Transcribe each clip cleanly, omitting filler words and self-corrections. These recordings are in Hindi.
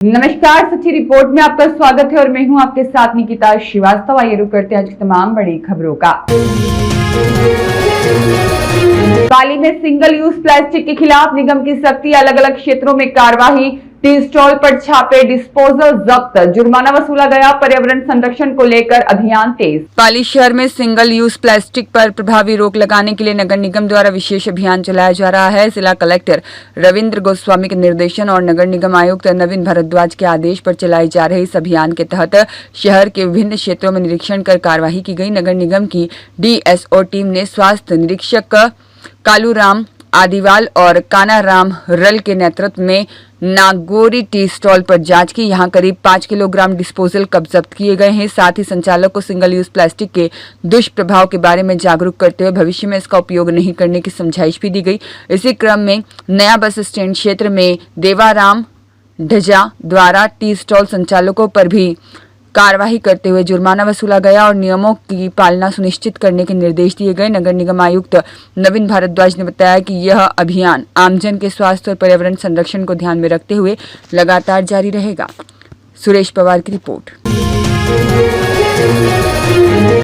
नमस्कार, सच्ची रिपोर्ट में आपका स्वागत है और मैं हूं आपके साथ निकिता श्रीवास्तव। आइए रुक करते हैं आज की तमाम बड़ी खबरों का। पाली में सिंगल यूज प्लास्टिक के खिलाफ निगम की सख्ती, अलग अलग क्षेत्रों में कार्रवाई, टी स्टॉल पर छापे, डिस्पोजल जब्त, जुर्माना वसूला गया। पर्यावरण संरक्षण को लेकर अभियान तेज। पाली शहर में सिंगल यूज प्लास्टिक पर प्रभावी रोक लगाने के लिए नगर निगम द्वारा विशेष अभियान चलाया जा रहा है। जिला कलेक्टर रविंद्र गोस्वामी के निर्देशन और नगर निगम आयुक्त नवीन भारद्वाज के आदेश पर चलाई जा रही इस अभियान के तहत शहर के विभिन्न क्षेत्रों में निरीक्षण कर कार्यवाही की गई। नगर निगम की DSO टीम ने स्वास्थ्य निरीक्षक कालूराम आदिवाल और कानाराम रल के नेतृत्व में नागोरी टी स्टॉल पर जांच की। यहां करीब 5 किलोग्राम डिस्पोजल कप जब्त किए गए हैं। साथ ही संचालक को सिंगल यूज प्लास्टिक के दुष्प्रभाव के बारे में जागरूक करते हुए भविष्य में इसका उपयोग नहीं करने की समझाइश भी दी गई। इसी क्रम में नया बस स्टैंड क्षेत्र में देवाराम ढजा द्वारा टी स्टॉल संचालकों पर भी कार्यवाही करते हुए जुर्माना वसूला गया और नियमों की पालना सुनिश्चित करने के निर्देश दिए गए। नगर निगम आयुक्त नवीन भारद्वाज ने बताया कि यह अभियान आमजन के स्वास्थ्य और पर्यावरण संरक्षण को ध्यान में रखते हुए लगातार जारी रहेगा। सुरेश पवार की रिपोर्ट।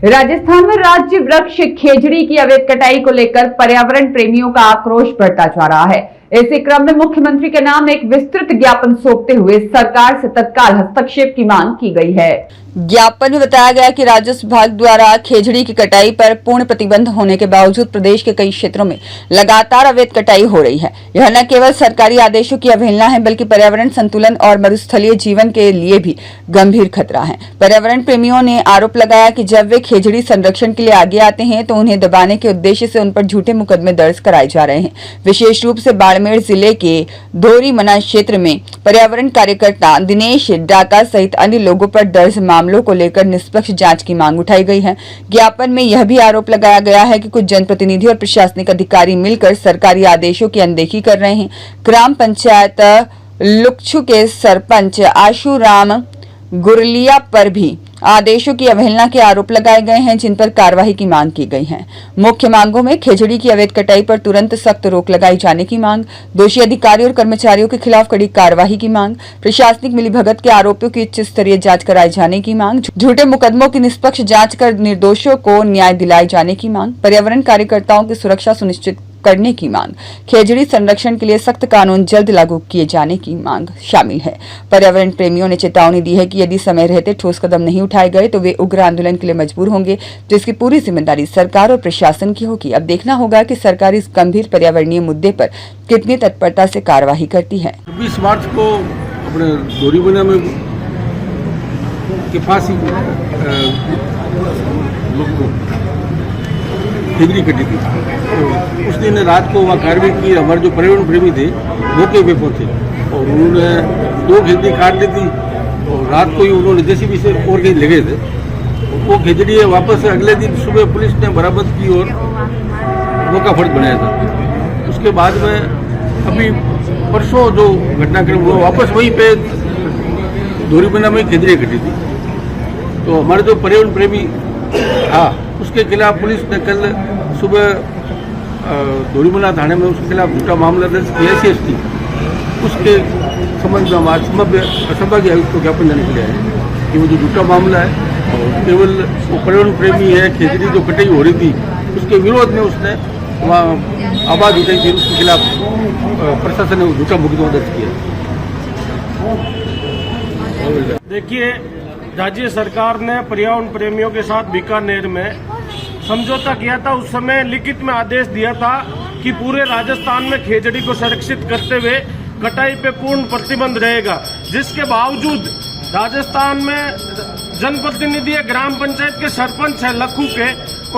राजस्थान में राज्य वृक्ष खेजड़ी की अवैध कटाई को लेकर पर्यावरण प्रेमियों का आक्रोश बढ़ता जा रहा है। इसी क्रम में मुख्यमंत्री के नाम एक विस्तृत ज्ञापन सौंपते हुए सरकार से तत्काल हस्तक्षेप की मांग की गई है। ज्ञापन में बताया गया कि राजस्व विभाग द्वारा खेजड़ी की कटाई पर पूर्ण प्रतिबंध होने के बावजूद प्रदेश के कई क्षेत्रों में लगातार अवैध कटाई हो रही है। यह न केवल सरकारी आदेशों की अवहेलना है बल्कि पर्यावरण संतुलन और मरुस्थलीय जीवन के लिए भी गंभीर खतरा है। पर्यावरण प्रेमियों ने आरोप लगाया कि जब वे खेजड़ी संरक्षण के लिए आगे आते हैं तो उन्हें दबाने के उद्देश्य से उन पर झूठे मुकदमे दर्ज कराए जा रहे हैं। विशेष रूप से बाड़मेर जिले के धोरीमना क्षेत्र में पर्यावरण कार्यकर्ता दिनेश डाका सहित अन्य लोगों पर दर्ज मामलों को लेकर निष्पक्ष जांच की मांग उठाई गई है। ज्ञापन में यह भी आरोप लगाया गया है कि कुछ जनप्रतिनिधि और प्रशासनिक अधिकारी मिलकर सरकारी आदेशों की अनदेखी कर रहे हैं। ग्राम पंचायत लुक्छू के सरपंच आशुराम गुरलिया पर भी आदेशों की अवहेलना के आरोप लगाए गए हैं, जिन पर कार्रवाई की मांग की गई है। मुख्य मांगों में खेजड़ी की अवैध कटाई पर तुरंत सख्त रोक लगाई जाने की मांग, दोषी अधिकारियों और कर्मचारियों के खिलाफ कड़ी कार्रवाई की मांग, प्रशासनिक मिलीभगत के आरोपियों की उच्च स्तरीय जांच कराए जाने की मांग, झूठे मुकदमों की निष्पक्ष जांच कर निर्दोषों को न्याय दिलाए जाने की मांग, पर्यावरण कार्यकर्ताओं की सुरक्षा सुनिश्चित करने की मांग, खेजड़ी संरक्षण के लिए सख्त कानून जल्द लागू किए जाने की मांग शामिल है। पर्यावरण प्रेमियों ने चेतावनी दी है कि यदि समय रहते ठोस कदम नहीं उठाए गए तो वे उग्र आंदोलन के लिए मजबूर होंगे, जिसकी पूरी जिम्मेदारी सरकार और प्रशासन की होगी। अब देखना होगा कि सरकार इस गंभीर पर्यावरणीय मुद्दे पर कितनी तत्परता से कार्यवाही करती है। 20 मार्च को अपने धोरीमना में के पास ही खेजड़ी कटी थी। तो उस दिन रात को वहाँ कार्रवाई की। हमारे जो पर्यावरण प्रेमी थे मौके पे पहुंचे और उन्होंने 2 खेजड़ी काट दी थी और रात को ही उन्होंने JCB से और कहीं ले गए थे। वो खेजड़ी वापस अगले दिन सुबह पुलिस ने बरामद की और मौका फर्ज बनाया था। उसके बाद में अभी परसों जो घटनाक्रम हुआ वापस वहीं पे धोरीमना में खेजड़ी कटी थी। तो हमारे जो पर्यावरण प्रेमी था उसके खिलाफ पुलिस ने कल सुबह धोरीमना थाने में उसके खिलाफ झूठा मामला दर्ज किया SC उसके संबंध में हम आज संभागीय आयुक्त को ज्ञापन देने के लिए आए कि वो जो झूठा मामला है और केवल वो पर्यावरण प्रेमी है, खेजड़ी जो कटाई हो रही थी उसके विरोध में उसने वहाँ आवाज़ उठाई थी, उसके खिलाफ प्रशासन ने झूठा मुकदमा दर्ज किया। देखिए, राज्य सरकार ने पर्यावरण प्रेमियों के साथ बीकानेर में समझौता किया था। उस समय लिखित में आदेश दिया था कि पूरे राजस्थान में खेजड़ी को संरक्षित करते हुए कटाई पे पूर्ण प्रतिबंध रहेगा। जिसके बावजूद राजस्थान में जनप्रतिनिधि ग्राम पंचायत के सरपंच है लखू के,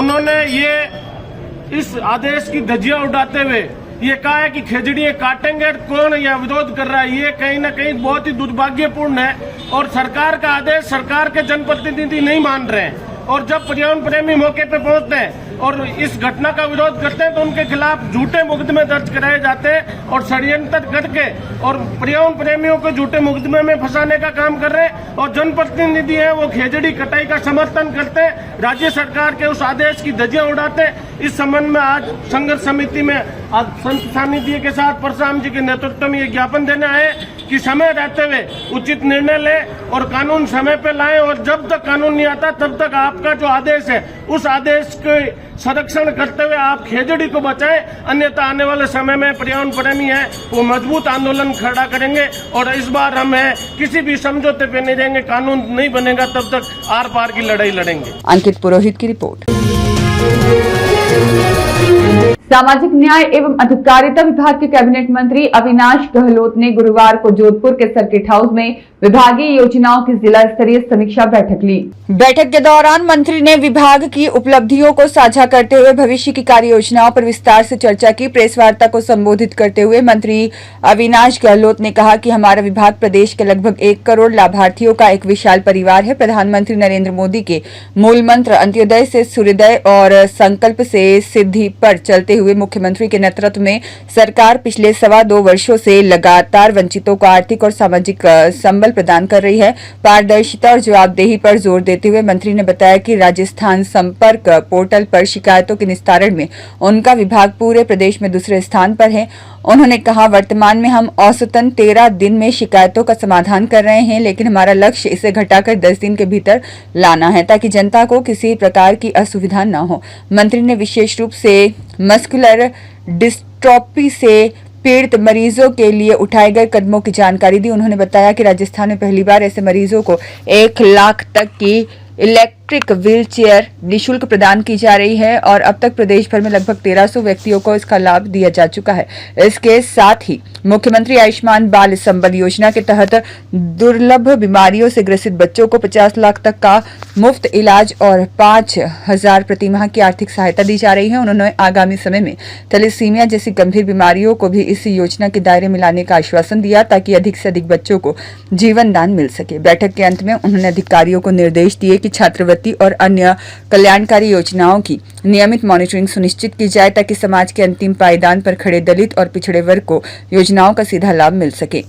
उन्होंने ये इस आदेश की धज्जियां उड़ाते हुए ये कहा है कि खेजड़ियां काटेंगे। कौन यह विरोध कर रहा है? ये कहीं ना कहीं बहुत ही दुर्भाग्यपूर्ण है और सरकार का आदेश सरकार के जनप्रतिनिधि नहीं मान रहे हैं। और जब पर्यावरण प्रेमी मौके पे पहुंचते हैं और इस घटना का विरोध करते हैं तो उनके खिलाफ झूठे मुकदमे दर्ज कराए जाते हैं और षड्यंत्र करके और पर्यावरण प्रेमियों को झूठे मुकदमे में फंसाने का काम कर रहे हैं। और जनप्रतिनिधि हैं वो खेजड़ी कटाई का समर्थन करते हैं, राज्य सरकार के उस आदेश की धज्जियां उड़ाते हैं। इस संबंध में आज संघर्ष समिति में आज संत सानिध्य के साथ परशुराम जी के नेतृत्व में ये ज्ञापन देने आए कि समय रहते हुए उचित निर्णय ले और कानून समय पे लाएं, और जब तक कानून नहीं आता तब तक आपका जो आदेश है उस आदेश के संरक्षण करते हुए आप खेजड़ी को बचाएं, अन्यथा आने वाले समय में पर्यावरण प्रेमी है वो मजबूत आंदोलन खड़ा करेंगे। और इस बार हम किसी भी समझौते पे नहीं रहेंगे, कानून नहीं बनेगा तब तक आर पार की लड़ाई लड़ेंगे। अंकित पुरोहित की रिपोर्ट। सामाजिक न्याय एवं अधिकारिता विभाग के कैबिनेट मंत्री अविनाश गहलोत ने गुरुवार को जोधपुर के सर्किट हाउस में विभागीय योजनाओं की जिला स्तरीय समीक्षा बैठक ली। बैठक के दौरान मंत्री ने विभाग की उपलब्धियों को साझा करते हुए भविष्य की कार्य योजनाओं पर विस्तार से चर्चा की। प्रेस वार्ता को संबोधित करते हुए मंत्री अविनाश गहलोत ने कहा कि हमारा विभाग प्रदेश के लगभग 1 करोड़ लाभार्थियों का एक विशाल परिवार है। प्रधानमंत्री नरेंद्र मोदी के मूल मंत्र अंत्योदय से सूर्योदय और संकल्प से सिद्धि पर चलते हुए मुख्यमंत्री के नेतृत्व में सरकार पिछले 2.25 वर्षों से लगातार वंचितों को आर्थिक और सामाजिक संबल प्रदान कर रही है। पारदर्शिता और जवाबदेही पर जोर देते हुए मंत्री ने बताया कि राजस्थान संपर्क पोर्टल पर शिकायतों के निस्तारण में उनका विभाग पूरे प्रदेश में दूसरे स्थान पर है। उन्होंने कहा, वर्तमान में हम औसतन 13 दिन में शिकायतों का समाधान कर रहे हैं, लेकिन हमारा लक्ष्य इसे घटाकर 10 दिन के भीतर लाना है ताकि जनता को किसी प्रकार की असुविधा न हो। मंत्री ने विशेष रूप से मस्कुलर डिस्ट्रॉफी से पीड़ित मरीजों के लिए उठाए गए कदमों की जानकारी दी। उन्होंने बताया कि राजस्थान में पहली बार ऐसे मरीजों को 1 लाख तक की इलेक्ट्रिक व्हीलचेयर निःशुल्क प्रदान की जा रही है और अब तक प्रदेश भर में लगभग 1300 व्यक्तियों को इसका लाभ दिया जा चुका है। इसके साथ ही मुख्यमंत्री आयुष्मान बाल संबल योजना के तहत दुर्लभ बीमारियों से ग्रसित बच्चों को 50 लाख तक का मुफ्त इलाज और 5,000 प्रतिमाह की आर्थिक सहायता दी जा रही है। उन्होंने आगामी समय में थैलेसीमिया जैसी गंभीर बीमारियों को भी इस योजना के दायरे में लाने का आश्वासन दिया ताकि अधिक से अधिक बच्चों को जीवन दान मिल सके। बैठक के अंत में उन्होंने अधिकारियों को निर्देश दिए कि छात्रवृत्ति और अन्य कल्याणकारी योजनाओं की नियमित मॉनिटरिंग सुनिश्चित की जाए ताकि समाज के अंतिम पायदान पर खड़े दलित और पिछड़े वर्ग को योजनाओं का सीधा लाभ मिल सके।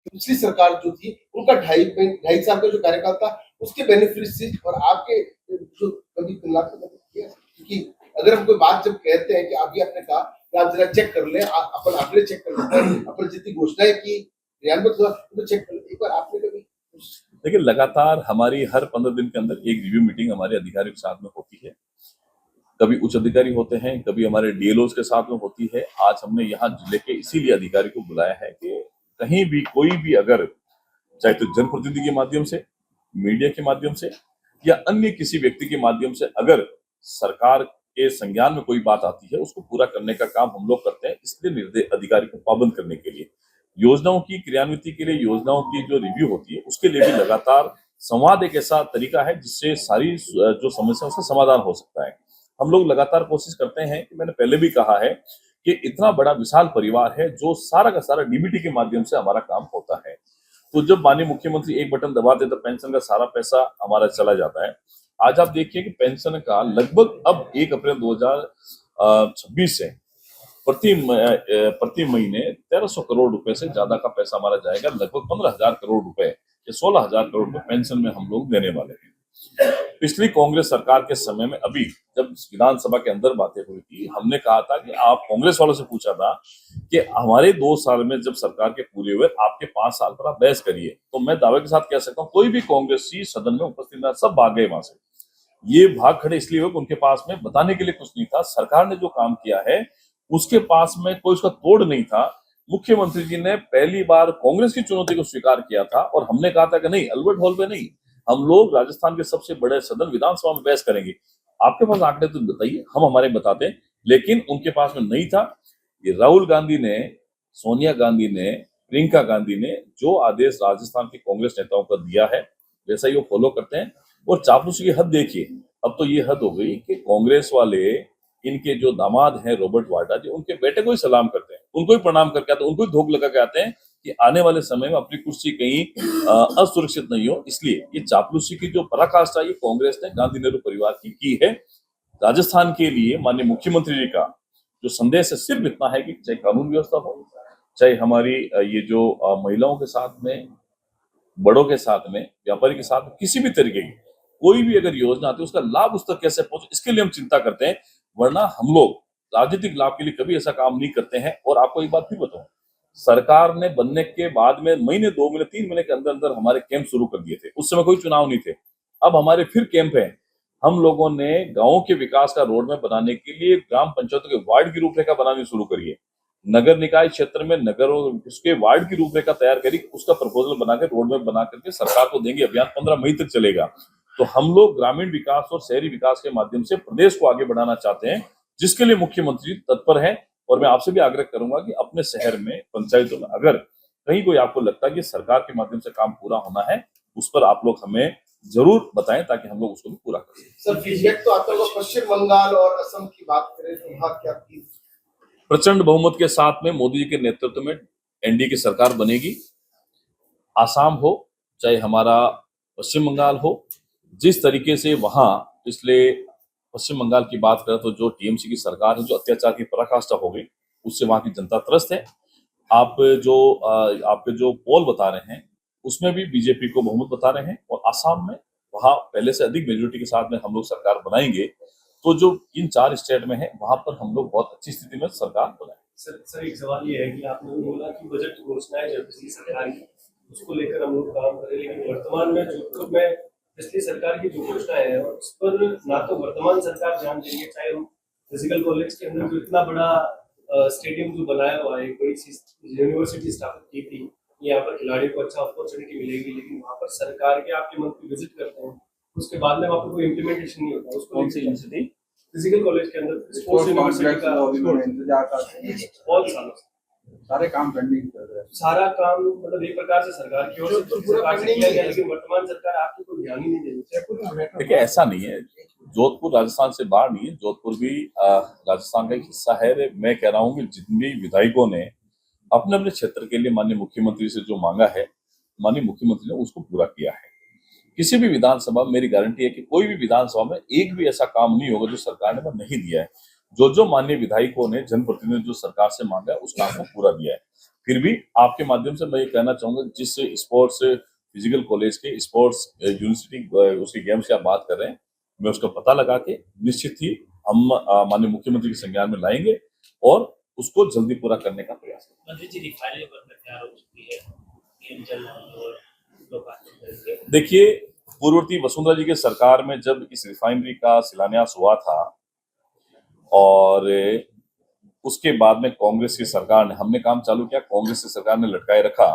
पिछली सरकार जो थी उनका 2.5 साल का जो कार्यकाल था उसके बेनिफिट्स और आपके जो कभी तुलना किया, क्योंकि अगर हम कोई बात जब कहते हैं कि अभी आपने कहा कि आप जरा चेक कर लें, अपन अपने चेक कर लेते हैं, अपन जितनी घोषणाएं की क्रियान्वित हुआ तो चेक कर लें। एक बार आपने कभी देखिए, लगातार हमारी हर 15 दिन के अंदर एक रिव्यू मीटिंग हमारे अधिकारियों के साथ में होती है। कभी उच्च अधिकारी होते हैं, कभी हमारे डीएलओज के साथ में होती है। आज हमने यहाँ जिले के इसीलिए अधिकारी को बुलाया है कि कहीं भी कोई भी अगर चाहे तो जनप्रतिनिधि के माध्यम से, मीडिया के माध्यम से या अन्य किसी व्यक्ति के माध्यम से अगर सरकार के संज्ञान में कोई बात आती है उसको पूरा करने का काम हम लोग करते हैं। इसलिए निर्देश अधिकारी को पाबंद करने के लिए, योजनाओं की क्रियान्विति के लिए, योजनाओं की जो रिव्यू होती है उसके लिए भी लगातार संवाद एक ऐसा तरीका है जिससे सारी जो समस्याओं का समाधान हो सकता है। हम लोग लगातार कोशिश करते हैं कि मैंने पहले भी कहा है कि इतना बड़ा विशाल परिवार है जो सारा का सारा डीबीटी के माध्यम से हमारा काम होता है। तो जब माननीय मुख्यमंत्री एक बटन दबाते तो पेंशन का सारा पैसा हमारा चला जाता है। आज आप देखिए कि पेंशन का लगभग अब 1 अप्रैल 2026 से प्रति महीने 1300 करोड़ रुपए से ज्यादा का पैसा हमारा जाएगा। लगभग 15,000 करोड़ रुपए या 16,000 करोड़ रुपए पेंशन में हम लोग देने वाले हैं। पिछली कांग्रेस सरकार के समय में अभी जब विधानसभा के अंदर बातें हुई थी, हमने कहा था कि आप कांग्रेस वालों से पूछा था कि हमारे 2 साल में जब सरकार के पूरे हुए, आपके 5 साल पर आप बहस करिए। तो मैं दावे के साथ कह सकता हूँ कोई भी कांग्रेसी सदन में उपस्थित ना, सब भाग गए वहां से। ये भाग खड़े इसलिए हुए कि उनके पास में बताने के लिए कुछ नहीं था। सरकार ने जो काम किया है उसके पास में कोई उसका तोड़ नहीं था। मुख्यमंत्री जी ने पहली बार कांग्रेस की चुनौती को स्वीकार किया था और हमने कहा था कि नहीं, अल्बर्ट हॉल में नहीं, हम लोग राजस्थान के सबसे बड़े सदन विधानसभा में बहस करेंगे। आपके पास आंकड़े तो बताइए, हम हमारे बताते, लेकिन उनके पास में नहीं था। ये राहुल गांधी ने, सोनिया गांधी ने, प्रियंका गांधी ने जो आदेश राजस्थान के कांग्रेस नेताओं को दिया है वैसा ही वो फॉलो करते हैं। और चापलूसी की हद देखिए, अब तो ये हद हो गई कि कांग्रेस वाले इनके जो दामाद हैं रॉबर्ट वाड्रा जी, उनके बेटे को ही सलाम करते हैं, उनको ही प्रणाम करके आते हैं, उनको ही धोख लगा के आते हैं कि आने वाले समय में अपनी कुर्सी कहीं असुरक्षित नहीं हो। इसलिए ये चापलूसी की जो पराकाष्ठा ये कांग्रेस ने गांधी नेहरू परिवार की है। राजस्थान के लिए माननीय मुख्यमंत्री जी का जो संदेश है सिर्फ इतना है कि चाहे कानून व्यवस्था हो, चाहे हमारी ये जो महिलाओं के साथ में, बड़ों के साथ में, व्यापारी के साथ में, किसी भी तरीके की कोई भी अगर योजना आती है उसका लाभ उस तक कैसे पहुंचे, इसके लिए हम चिंता करते हैं। वरना हम लोग राजनीतिक लाभ के लिए कभी ऐसा काम नहीं करते हैं। और आपको एक बात भी बताऊं, सरकार ने बनने के बाद में महीने, 2 महीने, 3 महीने के अंदर अंदर हमारे कैंप शुरू कर दिए थे। उस समय कोई चुनाव नहीं थे। अब हमारे फिर कैंप है। हम लोगों ने गांव के विकास का रोड मैप बनाने के लिए ग्राम पंचायतों के वार्ड की रूपरेखा बनानी शुरू करी है। नगर निकाय क्षेत्र में नगरों उसके वार्ड की रूपरेखा तैयार करी, उसका प्रपोजल बना के रोड मैप बना करके सरकार को देंगे। अभियान 15 मई तक चलेगा। तो हम लोग ग्रामीण विकास और शहरी विकास के माध्यम से प्रदेश को आगे बढ़ाना चाहते हैं, जिसके लिए मुख्यमंत्री तत्पर है। और मैं आपसे भी आग्रह करूंगा कि अपने शहर में, पंचायतों में अगर कहीं कोई आपको लगता है कि सरकार के माध्यम से काम पूरा होना है, उस पर आप लोग हमें जरूर बताएं ताकि हम लोग उसको भी पूरा कर सकें। सर फीडबैक तो आता होगा, पश्चिम बंगाल और असम की बात करें तो वहाँ क्या की प्रचंड बहुमत के साथ में मोदी जी के नेतृत्व में एनडीए की सरकार बनेगी। आसाम हो चाहे हमारा पश्चिम बंगाल हो, जिस तरीके से वहां पिछले पश्चिम बंगाल की बात करें तो जो टीएमसी की सरकार है, जो अत्याचार की पराकाष्ठा हो गई, उससे वहां की जनता त्रस्त है। आपके जो पोल बता रहे हैं उसमें भी बीजेपी को बहुमत बता रहे हैं। और आसाम में वहां पहले से अधिक मेजोरिटी के साथ में हम लोग सरकार बनाएंगे। तो जो इन 4 स्टेट में है वहां पर हम लोग बहुत अच्छी स्थिति में सरकार बनाएंगे। सर एक सवाल ये है कि आपने बोला कि बजट घोषणाएं जब पिछली सरकार की, उसको लेकर हम लोग काम करें, लेकिन वर्तमान में जोधपुर में पिछली सरकार की जो घोषणाएं हैं उस पर ना तो वर्तमान सरकार ध्यान देंगे, चाहे हम फिजिकल कॉलेज के अंदर जो इतना बड़ा स्टेडियम जो बनाया हुआ है, एक बड़ी यूनिवर्सिटी स्थापित की थी, यहाँ पर खिलाड़ियों को अच्छा अपॉर्चुनिटी मिलेगी, लेकिन वहाँ पर सरकार के आपके मंत्री विजिट करते हैं, उसके बाद में वहाँ पर कोई इम्प्लीमेंटेशन नहीं होता। उसको फिजिकल कॉलेज के अंदर स्पोर्ट्स यूनिवर्सिटी का इंतजार करते हैं, बहुत सालों से सारे काम पेंडिंग कर रहे हैं। सारा काम मतलब एक प्रकार से सरकार की ओर से सरकार से किया गया, लेकिन वर्तमान सरकार आपको कोई ध्यान ही नहीं दे रही। देखिए ऐसा नहीं है, जोधपुर राजस्थान से बाहर नहीं है, जोधपुर भी राजस्थान का एक हिस्सा है। मैं कह रहा हूँ कि जितने विधायकों ने अपने अपने क्षेत्र के लिए माननीय मुख्यमंत्री से जो मांगा है, माननीय मुख्यमंत्री ने उसको पूरा किया है। किसी भी विधानसभा में मेरी गारंटी है कि कोई भी विधानसभा में एक भी ऐसा काम नहीं होगा जो सरकार ने नहीं दिया है। जो माननीय विधायकों ने, जनप्रतिनिधि जो सरकार से मांगा है, उस काम को पूरा दिया है। फिर भी आपके माध्यम से मैं ये कहना चाहूंगा, जिस स्पोर्ट्स फिजिकल कॉलेज के स्पोर्ट्स यूनिवर्सिटी उसके गेम्स की आप बात कर रहे हैं, मैं उसका पता लगा के निश्चित ही हम माननीय मुख्यमंत्री के संज्ञान में लाएंगे और उसको जल्दी पूरा करने का प्रयास करेंगे। मंत्री जी रिफाइनरी पर तैयार हो चुकी है, देखिए पूर्ववर्ती वसुंधरा जी के सरकार में जब इस रिफाइनरी का शिलान्यास हुआ था और उसके बाद में कांग्रेस की सरकार ने, हमने काम चालू किया, कांग्रेस की सरकार ने लटकाए रखा।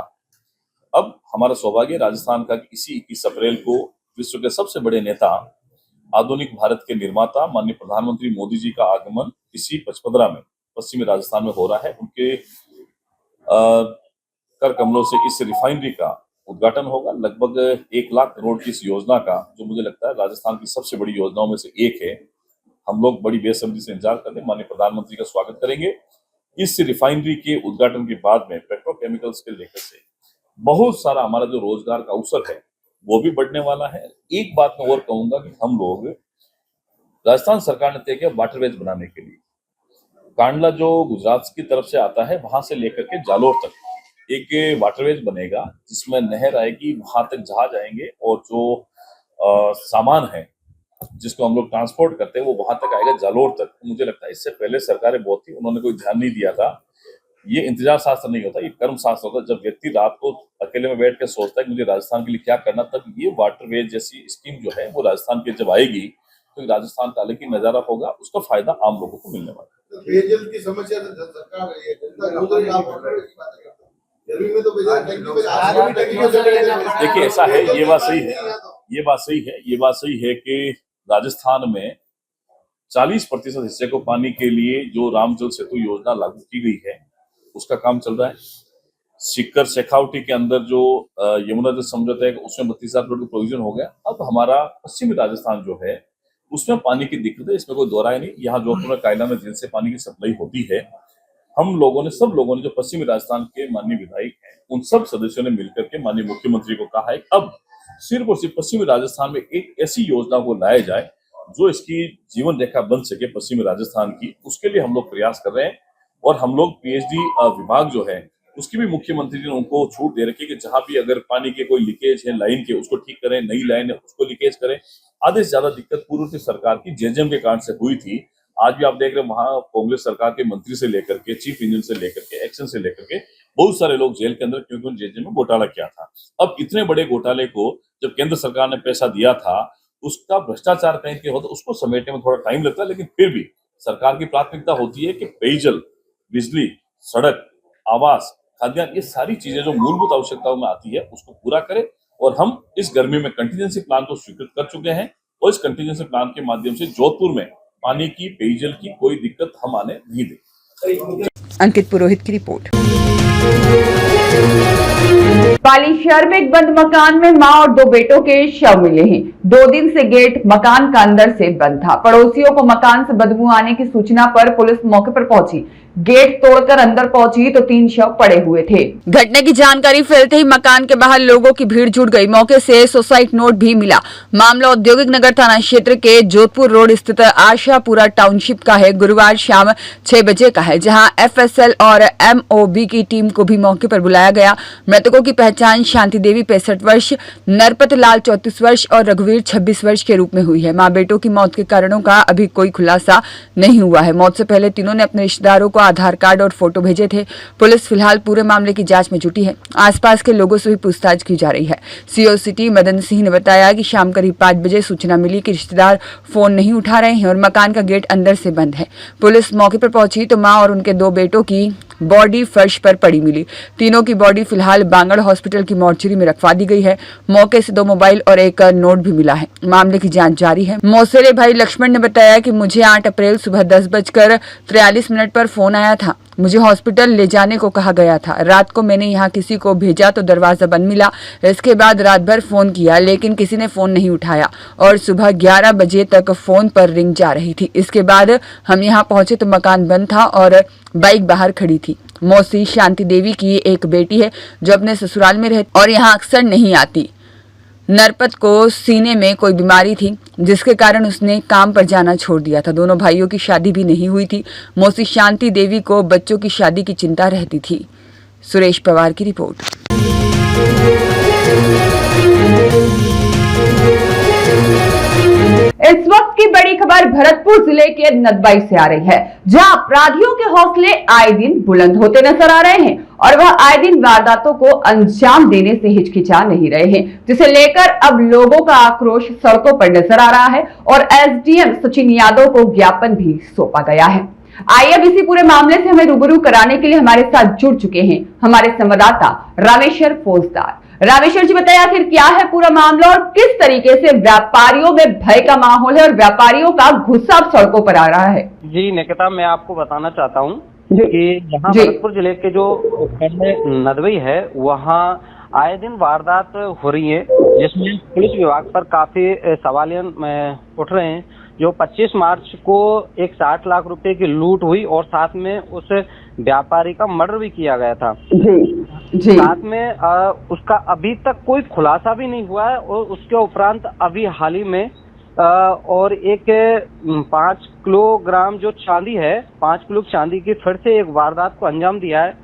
अब हमारा सौभाग्य राजस्थान का कि इसी 21 अप्रैल को विश्व के सबसे बड़े नेता, आधुनिक भारत के निर्माता माननीय प्रधानमंत्री मोदी जी का आगमन इसी 55 में पश्चिमी राजस्थान में हो रहा है। उनके कर कमलों से इस रिफाइनरी का उद्घाटन होगा। लगभग 1 लाख करोड़ की इस योजना का, जो मुझे लगता है राजस्थान की सबसे बड़ी योजनाओं में से एक है, हम लोग बड़ी बेसब्री से इंतजार कर रहे हैं। माननीय प्रधानमंत्री का स्वागत करेंगे। इस रिफाइनरी के उद्घाटन के बाद में पेट्रोकेमिकल्स के लेकर से बहुत सारा हमारा जो रोजगार का अवसर है वो भी बढ़ने वाला है। एक बात मैं और कहूंगा कि हम लोग, राजस्थान सरकार ने तय किया वाटरवेज बनाने के लिए, कांडला जो गुजरात की तरफ से आता है वहां से लेकर के जालोर तक एक वाटरवेज बनेगा, जिसमें नहर आएगी, वहां तक जहाज आएंगे और जो सामान है जिसको हम लोग ट्रांसपोर्ट करते हैं वो वहां तक आएगा, जालोर तक। मुझे लगता है इससे पहले सरकारें बहुत थी, उन्होंने कोई ध्यान नहीं दिया था। ये इंतजार शास्त्र नहीं होता, ये कर्म शास्त्र होता है। जब व्यक्ति रात को अकेले में बैठ के सोचता है कि मुझे राजस्थान के लिए क्या करना, तब ये वाटरवेज जैसी स्कीम जो है वो राजस्थान की जब आएगी तो राजस्थान का अलग ही नजारा होगा, उसका फायदा आम लोगों को मिलने वाला है। पेयजल की समस्या तो सरकार है, गर्मी में तो देखिए ऐसा है, ये बात सही है, ये बात सही है कि राजस्थान में 40% हिस्से को पानी के लिए जो रामजल सेतु योजना लागू की गई है उसका काम चल रहा है। सिक्कर शेखावटी के अंदर जो यमुना जल समझौता है उसमें 32,000 करोड़ का प्रोविजन हो गया। अब हमारा पश्चिमी राजस्थान जो है उसमें पानी की दिक्कत है, इसमें कोई दोहराए नहीं। यहाँ जोधपुर में कायला में जिनसे पानी की सप्लाई होती है, हम लोगों ने, सब लोगों ने, जो पश्चिमी राजस्थान के माननीय विधायक हैं उन सब सदस्यों ने मिलकर के माननीय मुख्यमंत्री को कहा है अब सिर्फ और सिर्फ पश्चिमी राजस्थान में एक ऐसी योजना को लाया जाए जो इसकी जीवन रेखा बन सके पश्चिमी राजस्थान की। उसके लिए हम लोग प्रयास कर रहे हैं और हम लोग पीएचडी विभाग जो है उसकी भी मुख्यमंत्री ने उनको छूट दे रखी है कि जहां भी अगर पानी के कोई लीकेज है लाइन के, उसको ठीक करें, नई लाइन है उसको लीकेज करें। आधे से ज्यादा दिक्कत पूर्व की सरकार की जेजेएम के कारण से हुई थी, आज भी आप देख रहे हैं वहां कांग्रेस सरकार के मंत्री से लेकर के चीफ इंजीनियर से लेकर के एक्शन से लेकर के बहुत सारे लोग जेल के अंदर, क्योंकि उन्होंने जेल में घोटाला किया था। अब इतने बड़े घोटाले को जब केंद्र सरकार ने पैसा दिया था, उसका भ्रष्टाचार कहीं के होता उसको समेटने में थोड़ा टाइम लगता है, लेकिन फिर भी सरकार की प्राथमिकता होती है कि पेयजल, बिजली, सड़क, आवास, खाद्यान्न, ये सारी चीजें जो मूलभूत आवश्यकताओं में आती है उसको पूरा करे। और हम इस गर्मी में कंटीजेंसी प्लान को स्वीकृत कर चुके हैं और इस कंटीजेंसी प्लान के माध्यम से जोधपुर में पानी की, पेयजल की कोई दिक्कत हम आने नहीं देंगे। अंकित पुरोहित की रिपोर्ट। पाली शहर में एक बंद मकान में मां और 2 बेटों के शव मिले हैं। 2 दिन से गेट मकान का अंदर से बंद था। पड़ोसियों को मकान से बदबू आने की सूचना पर पुलिस मौके पर पहुंची। गेट तोड़कर अंदर पहुंची तो 3 शव पड़े हुए थे। घटना की जानकारी फैलते ही मकान के बाहर लोगों की भीड़ जुट गई। मौके से सुसाइड नोट भी मिला। मामला औद्योगिक नगर थाना क्षेत्र के जोधपुर रोड स्थित आशापुरा टाउनशिप का है। गुरुवार शाम 6 बजे का है, जहां FSL और MOB की टीम को भी मौके पर बुलाया गया। मृतकों की पहचान शांति देवी 65 वर्ष, नरपत लाल 34 वर्ष और रघुवीर 26 वर्ष के रूप में हुई है। मां बेटों की मौत के कारणों का अभी कोई खुलासा नहीं हुआ है। मौत से पहले तीनों ने अपने रिश्तेदारों को आधार कार्ड और फोटो भेजे थे। पुलिस फिलहाल पूरे मामले की जांच में जुटी है। आसपास के लोगों से भी पूछताछ की जा रही है। CO सिटी मदन सिंह ने बताया कि शाम करीब 5 बजे सूचना मिली कि रिश्तेदार फोन नहीं उठा रहे हैं और मकान का गेट अंदर से बंद है। पुलिस मौके पर पहुंची तो मां और उनके 2 बेटों की बॉडी फर्श पर पड़ी मिली। तीनों की बॉडी फिलहाल बांगड़ हॉस्पिटल की मोर्चरी में रखवा दी गई है। मौके से 2 मोबाइल और एक नोट भी मिला है। मामले की जांच जारी है। मौसेरे भाई लक्ष्मण ने बताया कि मुझे 8 अप्रैल सुबह 10:43 पर फोन आया था। मुझे हॉस्पिटल ले जाने को कहा गया था। रात को मैंने यहाँ किसी को भेजा तो दरवाजा बंद मिला। इसके बाद रात भर फोन किया लेकिन किसी ने फोन नहीं उठाया और सुबह 11 बजे तक फोन पर रिंग जा रही थी। इसके बाद हम यहाँ पहुंचे तो मकान बंद था और बाइक बाहर खड़ी थी। मौसी शांति देवी की एक बेटी है जो अपने ससुराल में रहती और यहाँ अक्सर नहीं आती। नरपत को सीने में कोई बीमारी थी जिसके कारण उसने काम पर जाना छोड़ दिया था। दोनों भाइयों की शादी भी नहीं हुई थी। मौसी शांति देवी को बच्चों की शादी की चिंता रहती थी। सुरेश पवार की रिपोर्ट। इस वक्त की बड़ी खबर भरतपुर जिले के नदवाई से आ रही है, जहां अपराधियों के हौसले आए दिन बुलंद होते नजर आ रहे हैं और वह आए दिन वारदातों को अंजाम देने से हिचकिचा नहीं रहे हैं, जिसे लेकर अब लोगों का आक्रोश सड़कों पर नजर आ रहा है और SDM सचिन यादव को ज्ञापन भी सौंपा गया है। आइए अब इसी पूरे मामले से हमें रूबरू कराने के लिए हमारे साथ जुड़ चुके हैं हमारे संवाददाता रामेश्वर फौजदार। रामेश्वर जी, बताइए आखिर क्या है पूरा मामला और किस तरीके से व्यापारियों में भय का माहौल है और व्यापारियों का गुस्सा सड़कों पर आ रहा है? जी निकिता, मैं आपको बताना चाहता हूँ कि यहाँ भरतपुर जिले के जो नदवई है वहाँ आए दिन वारदात हो रही है, जिसमें पुलिस विभाग पर काफी सवालियन उठ रहे हैं। जो 25 मार्च को एक 60 लाख रुपए की लूट हुई और साथ में उस व्यापारी का मर्डर भी किया गया था। जी। साथ में उसका अभी तक कोई खुलासा भी नहीं हुआ है और उसके उपरांत अभी हाल ही में और एक 5 किलोग्राम जो चांदी है, 5 किलो चांदी की फिर से एक वारदात को अंजाम दिया है,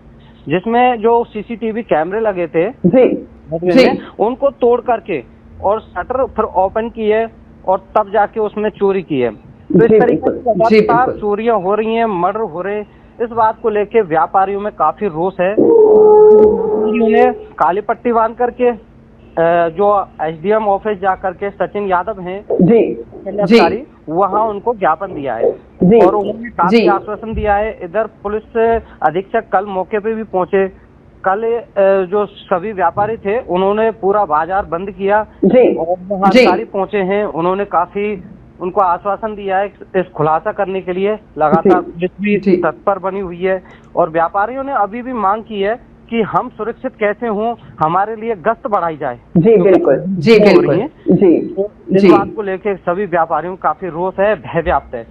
जिसमें जो CCTV कैमरे लगे थे जी। उनको तोड़ करके और शटर फिर ओपन किए और तब जाके उसमें चोरी की है। तो इस तरीके से लगातार चोरियां हो रही हैं, मर्डर हो रहे हैं। इस बात को लेके व्यापारियों में काफी रोष है। उन्हें काली पट्टी बांध करके जो SDM ऑफिस जा करके सचिन यादव हैं जी वहाँ उनको ज्ञापन दिया है और उन्होंने काफी आश्वासन दिया है। इधर पुलिस अधीक्षक कल मौके पे भी पहुंचे। कल जो सभी व्यापारी थे उन्होंने पूरा बाजार बंद किया और वहाँ अधिकारी पहुंचे हैं। उन्होंने काफी उनको आश्वासन दिया है इस खुलासा करने के लिए। लगातार पुलिस भी तत्पर बनी हुई है और व्यापारियों ने अभी भी मांग की है कि हम सुरक्षित कैसे हों, हमारे लिए गश्त बढ़ाई जाए। जी बिल्कुल, जी बिल्कुल, जी। इस बात को लेकर सभी व्यापारियों को काफी रोष है, भय व्याप्त है।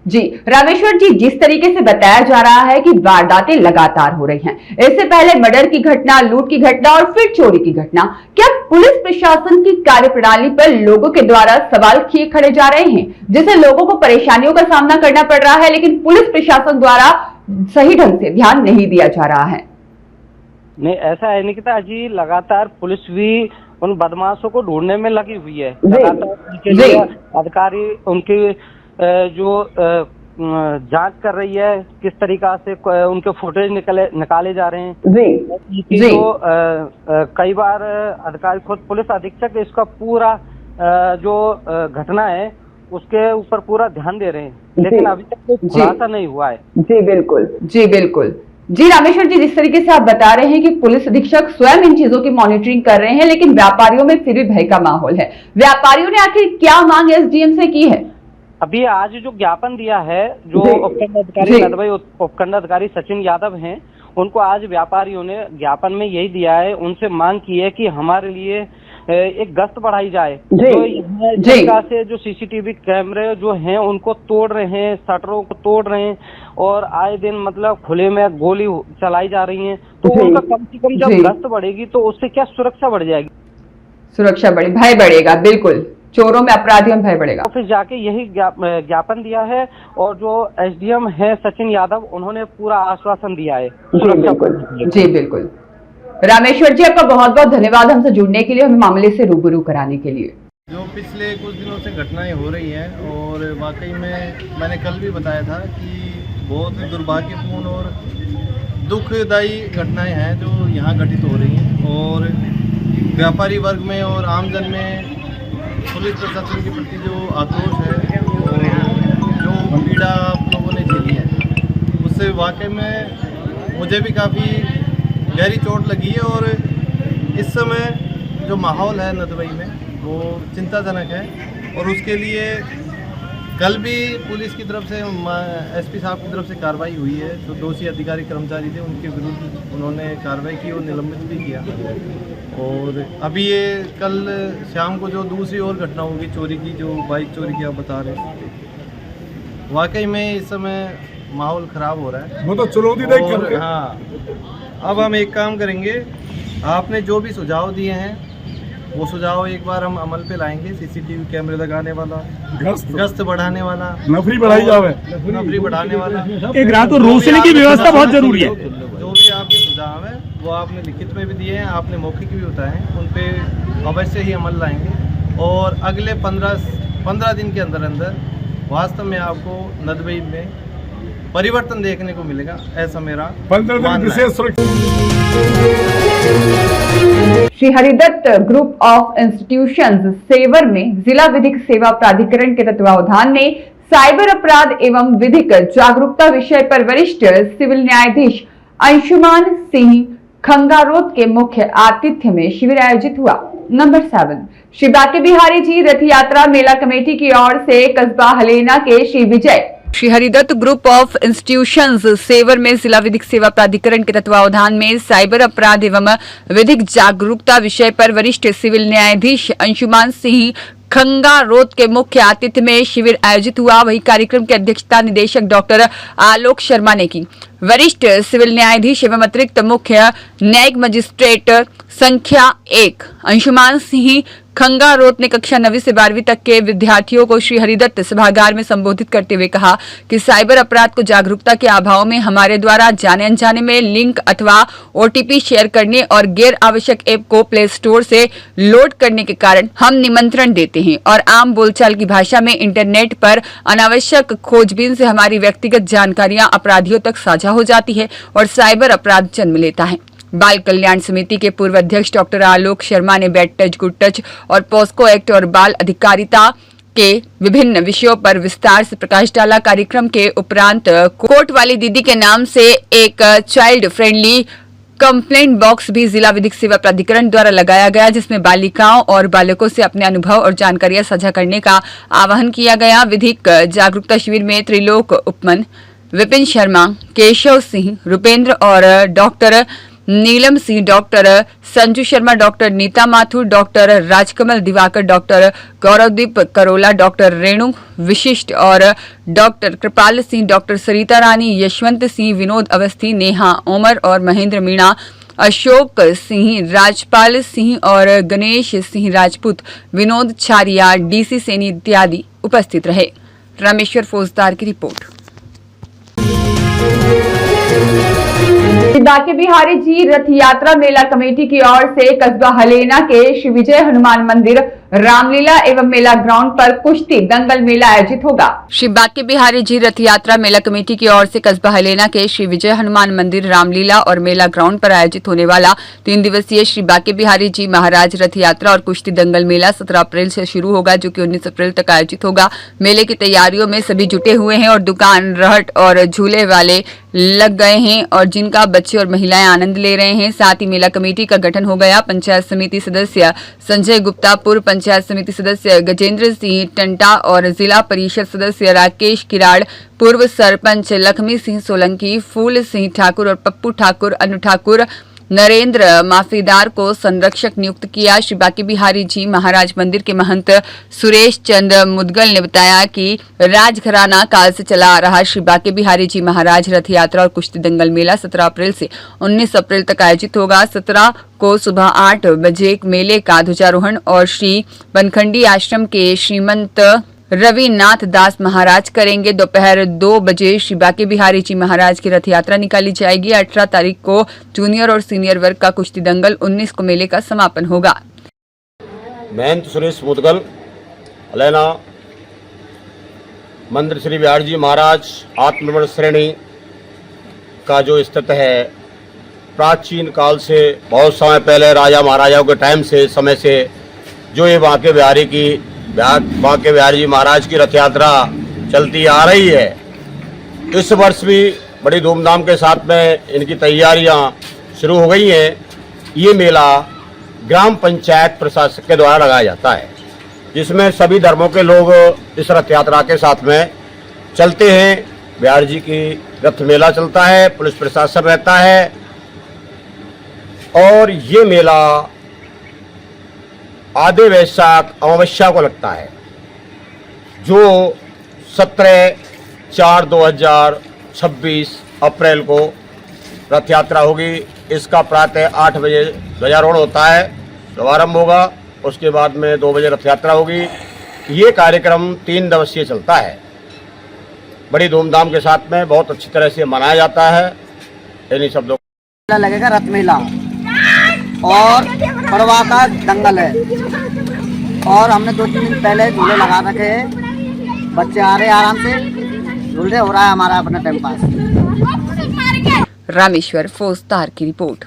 जी रामेश्वर जी, जिस तरीके से बताया जा रहा है कि वारदातें लगातार हो रही हैं, इससे पहले मर्डर की घटना, लूट की घटना और फिर चोरी की घटना, क्या पुलिस प्रशासन की कार्यप्रणाली पर लोगों के द्वारा सवाल किए खड़े जा रहे हैं, जिससे लोगों को परेशानियों का सामना करना पड़ रहा है, लेकिन पुलिस प्रशासन द्वारा सही ढंग से ध्यान नहीं दिया जा रहा है? नहीं, ऐसा है निकिता जी, लगातार पुलिस भी उन बदमाशों को ढूंढने में लगी हुई है। लगातार उनके लिए अधिकारी उनकी जो जांच कर रही है, किस तरीका से उनके फुटेज निकाले जा रहे हैं। जी जो कई बार अधिकारी, खुद पुलिस अधीक्षक इसका पूरा जो घटना है उसके ऊपर पूरा ध्यान दे रहे हैं, लेकिन अभी तक कोई खुलासा नहीं हुआ है। जी बिल्कुल। जी रामेश्वर जी, जिस तरीके से आप बता रहे हैं कि पुलिस अधीक्षक स्वयं इन चीजों की मॉनिटरिंग कर रहे हैं, लेकिन व्यापारियों में फिर भी भय का माहौल है। व्यापारियों ने आखिर क्या मांग एसडीएम से की है? अभी आज जो ज्ञापन दिया है, जो उपखंड अधिकारी नदबई उपखंड अधिकारी सचिन यादव हैं, उनको आज व्यापारियों ने ज्ञापन में यही दिया है, उनसे मांग की है कि हमारे लिए एक गश्त बढ़ाई जाए। जो यहाँ जगह से जो सीसीटीवी कैमरे जो हैं उनको तोड़ रहे हैं, शटरों को तोड़ रहे हैं और आए दिन मतलब खुले में गोली चलाई जा रही है, तो उनका कम से कम जब गश्त बढ़ेगी तो उससे क्या सुरक्षा बढ़ जाएगी, भय बढ़ेगा। बिल्कुल, चोरों में, अपराधियों में भय बढ़ेगा। तो फिर जाके यही ज्ञापन दिया है और जो एसडीएम है सचिन यादव, उन्होंने पूरा आश्वासन दिया है सुरक्षा। जी बिल्कुल। रामेश्वर जी, आपका बहुत बहुत धन्यवाद हमसे जुड़ने के लिए, हमें मामले से रूबरू कराने के लिए। जो पिछले कुछ दिनों से घटनाएं हो रही हैं और वाकई में मैंने कल भी बताया था कि बहुत दुर्भाग्यपूर्ण और दुखदायी घटनाएं हैं जो यहाँ घटित हो रही हैं और व्यापारी वर्ग में और आमजन में पुलिस प्रशासन के प्रति जो आक्रोश है और जो पीड़ा आप लोगों ने झेली है, उससे वाकई में मुझे भी काफ़ी गहरी चोट लगी है और इस समय जो माहौल है नदबई में वो चिंताजनक है और उसके लिए कल भी पुलिस की तरफ से, एसपी साहब की तरफ से कार्रवाई हुई है। जो दोषी अधिकारी कर्मचारी थे उनके विरुद्ध उन्होंने कार्रवाई की और निलंबित भी किया। और अभी ये कल शाम को जो दूसरी और घटना होगी चोरी की, जो बाइक चोरी की आप बता रहे हैं, वाकई में इस समय माहौल ख़राब हो रहा है। वो तो चुनौती देख कर। हाँ, अब हम एक काम करेंगे, आपने जो भी सुझाव दिए हैं वो सुझाव एक बार हम अमल पे लाएंगे। सीसीटीवी कैमरे लगाने वाला, गश्त बढ़ाने वाला, नफरी बढ़ाई जावे, नफरी बढ़ाने वाला, एक रात को रोशनी की व्यवस्था बहुत जरूरी है। जो भी आपके सुझाव है वो आपने लिखित में भी दिए हैं, आपने मौखिक भी बताए हैं, उन पे अवश्य ही अमल लाएंगे और अगले 15 दिन के अंदर अंदर वास्तव में आपको नदबई में परिवर्तन देखने को मिलेगा, ऐसा मेरा विशेष Shri Haridatt group of institutions Sewar में जिला विधिक सेवा प्राधिकरण के तत्वावधान में साइबर अपराध एवं विधिक जागरूकता विषय पर वरिष्ठ सिविल न्यायाधीश अंशुमान सिंह खंगारोत के मुख्य आतिथ्य में शिविर आयोजित हुआ। नंबर 7 श्री बाके बिहारी जी रथ यात्रा मेला कमेटी की ओर से कस्बा हलेना के Shri Vijay Shri Haridatt group of institutions Sewar में जिला विधिक सेवा प्राधिकरण के तत्वावधान में साइबर अपराध एवं विधिक जागरूकता विषय पर वरिष्ठ सिविल न्यायाधीश अंशुमान सिंह खंगारोत के मुख्य आतिथ्य में शिविर आयोजित हुआ। वही कार्यक्रम की अध्यक्षता निदेशक डॉक्टर आलोक शर्मा ने की। वरिष्ठ सिविल न्यायाधीश एवं अतिरिक्त मुख्य न्यायिक मजिस्ट्रेट संख्या 1 अंशुमान सिंह खंगारोत ने कक्षा 9वीं से 12वीं तक के विद्यार्थियों को श्री हरिदत्त सभागार में संबोधित करते हुए कहा कि साइबर अपराध को जागरूकता के अभाव में हमारे द्वारा जाने अनजाने में लिंक अथवा ओटीपी शेयर करने और गैर आवश्यक ऐप को प्ले स्टोर से लोड करने के कारण हम निमंत्रण देते हैं और आम बोलचाल की भाषा में इंटरनेट पर अनावश्यक खोजबीन से हमारी व्यक्तिगत जानकारियां अपराधियों तक साझा हो जाती है और साइबर अपराध जन्म लेता है। बाल कल्याण समिति के पूर्व अध्यक्ष डॉक्टर आलोक शर्मा ने बैड टच, गुड टच और पॉस्को एक्ट और बाल अधिकारिता के विभिन्न विषयों पर विस्तार से प्रकाश डाला। कार्यक्रम के उपरांत कोर्ट वाली दीदी के नाम से एक चाइल्ड फ्रेंडली कंप्लेंट बॉक्स भी जिला विधिक सेवा प्राधिकरण द्वारा लगाया गया, जिसमें बालिकाओं और बालकों से अपने अनुभव और जानकारियां साझा करने का आह्वान किया गया। विधिक जागरूकता शिविर में त्रिलोक उपमन, विपिन शर्मा, केशव सिंह, रुपेंद्र और doctor Neelam Singh, doctor Sanju Sharma, doctor Neeta Mathur, doctor Rajkamal Diwakar, doctor Gauravdeep Karola, doctor Renu Vishisht और डॉक्टर कृपाल सिंह, डॉक्टर सरिता रानी, यशवंत सिंह, विनोद अवस्थी, नेहा ओमर और महेंद्र मीणा, अशोक सिंह, राजपाल सिंह और गणेश सिंह राजपूत, विनोद छारिया, डीसी सैनी इत्यादि उपस्थित रहे। रामेश्वर फौजदार की रिपोर्ट। बाके बिहारी जी रथ यात्रा मेला कमेटी की ओर से कस्बा हलेना के श्री विजय हनुमान मंदिर रामलीला एवं मेला ग्राउंड पर कुश्ती दंगल मेला आयोजित होगा। श्री बांके बिहारी जी रथ यात्रा मेला कमेटी की ओर से कस्बा हलेना के श्री विजय हनुमान मंदिर रामलीला और मेला ग्राउंड पर आयोजित होने वाला 3 दिवसीय श्री बांके बिहारी जी महाराज रथ यात्रा और कुश्ती दंगल मेला 17 अप्रैल से शुरू होगा, जो कि 19 अप्रैल तक आयोजित होगा। मेले की तैयारियों में सभी जुटे हुए हैं और दुकान, रहट और झूले वाले लग गए हैं और जिनका बच्चे और महिलाएं आनंद ले रहे हैं। साथ ही मेला कमेटी का गठन हो गया। पंचायत समिति सदस्य संजय गुप्ता, पूर्व पंचायत समिति सदस्य गजेंद्र सिंह टंटा और जिला परिषद सदस्य राकेश किराड़, पूर्व सरपंच लक्ष्मी सिंह सोलंकी, फूल सिंह ठाकुर और पप्पू ठाकुर, अनु ठाकुर, नरेंद्र माफीदार को संरक्षक नियुक्त किया। श्री बांके बिहारी जी महाराज मंदिर के महंत सुरेश चंद्र मुदगल ने बताया कि राजघराना काल से चला आ रहा श्री बांके बिहारी जी महाराज रथ यात्रा और कुश्ती दंगल मेला 17 अप्रैल से 19 अप्रैल तक आयोजित होगा। 17 को सुबह 8 बजे मेले का ध्वजारोहण और श्री बनखंडी आश्रम के श्रीमंत रविनाथ दास महाराज करेंगे। दोपहर 2 बजे श्री बांके बिहारी जी महाराज की रथ यात्रा निकाली जाएगी। 18 तारीख को जूनियर और सीनियर वर्ग का कुश्ती दंगल, 19 को मेले का समापन होगा। महंत सुरेश मुदगल, हलेना मंदिर श्री बिहारी जी महाराज आत्मनिर्भर श्रेणी का जो स्थित है, प्राचीन काल से बहुत समय पहले राजा महाराजाओं के टाइम से समय से जो ये बांके बिहारी जी महाराज की रथ यात्रा चलती आ रही है। इस वर्ष भी बड़ी धूमधाम के साथ में इनकी तैयारियां शुरू हो गई हैं। ये मेला ग्राम पंचायत प्रशासक के द्वारा लगाया जाता है, जिसमें सभी धर्मों के लोग इस रथ यात्रा के साथ में चलते हैं। बिहारी जी की रथ मेला चलता है, पुलिस प्रशासन रहता है और ये मेला आधे वैशाख अमावस्या को लगता है, जो 17/4/2026 अप्रैल को रथ यात्रा होगी। इसका प्रातः 8 बजे ध्वजारोहण होता है, शुभारंभ होगा। उसके बाद में 2 बजे रथ यात्रा होगी। ये कार्यक्रम 3 दिवसीय चलता है। बड़ी धूमधाम के साथ में बहुत अच्छी तरह से मनाया जाता है। इन्हीं शब्दों लगेगा रथ मेला और पड़वा का दंगल है और हमने 2-3 दिन पहले झूले लगा रखे हैं। बच्चे आ रहे हैं आराम से, झूले हो रहा है हमारा अपना टाइम पास। रामेश्वर फौजदार की रिपोर्ट।